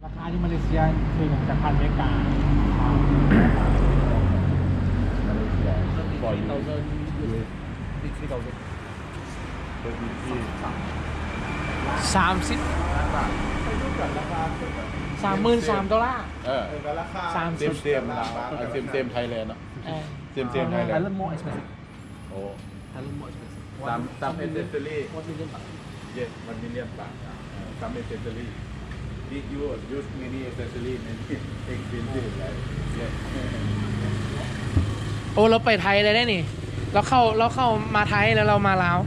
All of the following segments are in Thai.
ราคาที่มาเลเซียคือจากพันเมกามาเลเซียบ่อยเราเดินที่เราเปิดที่30 $33,000ราคาเต็มไทยแลนด์เนาะเต็มไทยแลนด์ Thailand more expensive โอ้ Thailand more expensive ตามเอเซอรี่ 1 million บาท yes 1 million บาทตามเอเซอรี่ did you use many accessory many expensive right yes โอ้เราไปไทยเลยได้นี่เราเข้ามาไทยแล้วเรามาลาว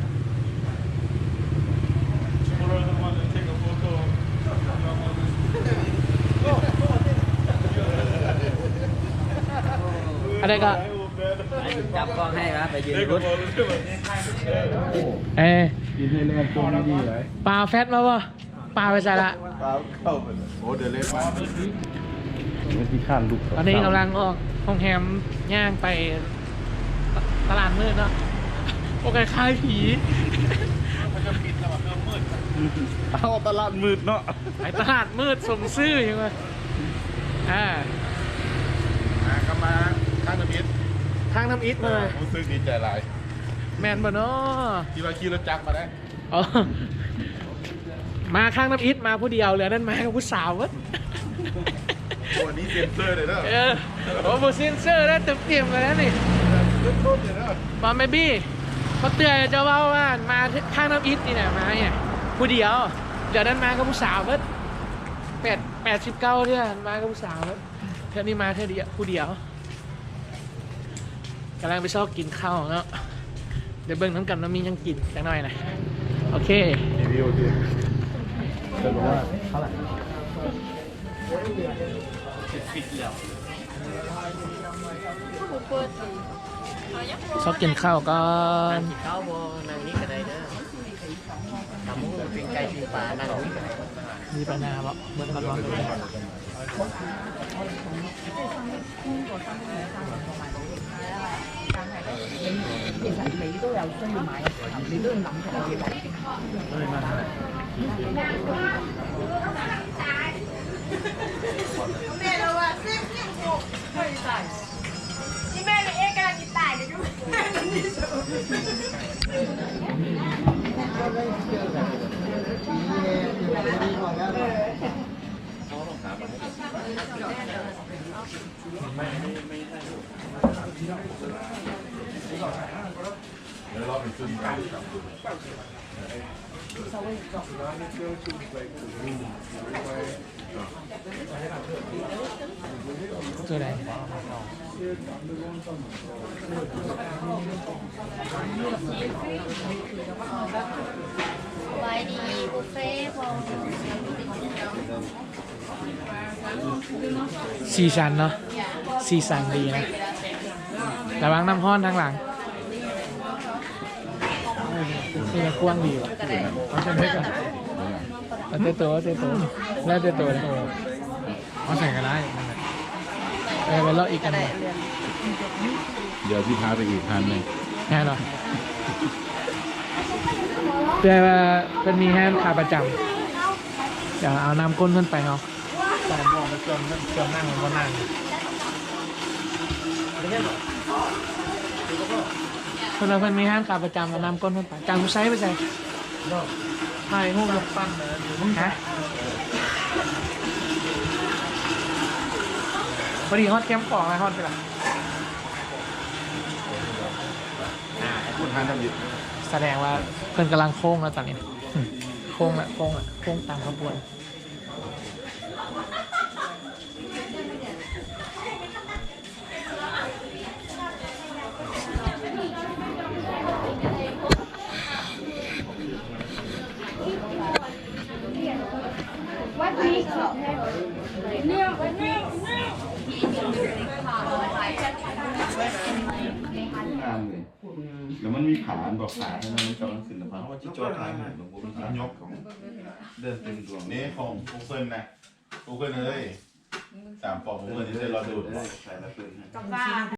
อะไรก็ จับกล้องให้ครับไปยืนรถ กินให้แรงตัวไม่ดีเลย ปลาแฟตมาป่ะปลาไปใส่ละ เข้าไปโอ้เดือดเล็กมากไม่ที่ข้านลูก ตอนนี้กำลังออกห้องแฮมย่างไปตลาดมืดเนาะโอเคคล้ายผี เอาตลาดมืดเนาะ ไอตลาดมืดสมซื่อยังไงก็มาข้างน้ำอิฐ ทางน้ำอิฐมาเลย รู้สึกดีใจหลาย แมนบ่เนาะ ที่ว่าขี่รถจักรมาได้ อ๋อมาข้างน้ำอิฐมาผู้เดียวเหลือนั่นมากับผู้สาววะ วันนี้เซ็นเซอร์เลยเนาะ โอ้โหเซนเซอร์ได้เต็มๆมาแล้วนี่ ต้นเลยเนาะ มาไม่บี้เขาเตือนจะว่ามาข้างน้ำอิฐนี่นะมาเนี่ยผู้เดียวเดี๋ยวนั้นมากับผู้สาวเพิ่น89เท่ามากับผู้สาวเพิ่นเท่านี้มาเท่าเดียวผู้เดียวกำลังไปชอบกินข้าวเนาะเดี๋ยวเบิ่งน้ำกันว่ามียังกินจังหน่อยนะโอเค รีวิวดิจะบอกว่าเท่าไหร่ ชอบกินข้าวก่อน เขาโบนั่งนี่ก็ได้เด้อทำมุ้งปิ้งไก่ปิ้งปลานั่งนี่ก็ได้ มีปัญหาบ่เบิ่งกันร้อนเลย你买了一个，你带着就。แล้วรอบเป็นชุดใหญ่ ตัวไหน ไว้ดีบุฟเฟ่พอ สีสันเนาะสีสันดีนะระวังน้ำห้อนทางหลังนี่กว้างดีว่ะเอาเส้นเล็กก่อนเอาเตโต้แล้วเตโต้เลยเอาใส่กันได้ไปเลาะอีกกันหน่อย เดี๋ยวพี่พาไปอีกคันหนึ่ง แน่นอนเพื่อว่าเป็นมีแฮนขาประจำเดี๋ยวเอาน้ำก้นขึ้นไปเนาะสองมองไปจนนั่งมันก็นั่งเพื่อนมีแฮนขาประจำเอาน้ำก้นขึ้นไปจางผู้ใช้ไปใส่ถ่ายรูปแล้วปั้นฮะพอดีฮอตแคมป์ก่อนไงฮอตไปละ พูดทานทำหยิบ แสดงว่าเพื่อนกำลังโค้งแล้วตอนนี้โค้งละโค้งตามขบวนแล้วมันมีขาบอกขาให้มันกำลังขึ้นนะเพราะว่าที่โจ้ทายหลวงปู่มันยกของเดินเป็นดวงนี้ของกูเกิลนะกูเกิลเลย3 ปอกกูเกิลที่จะรอดูใส่แล้วขึ้น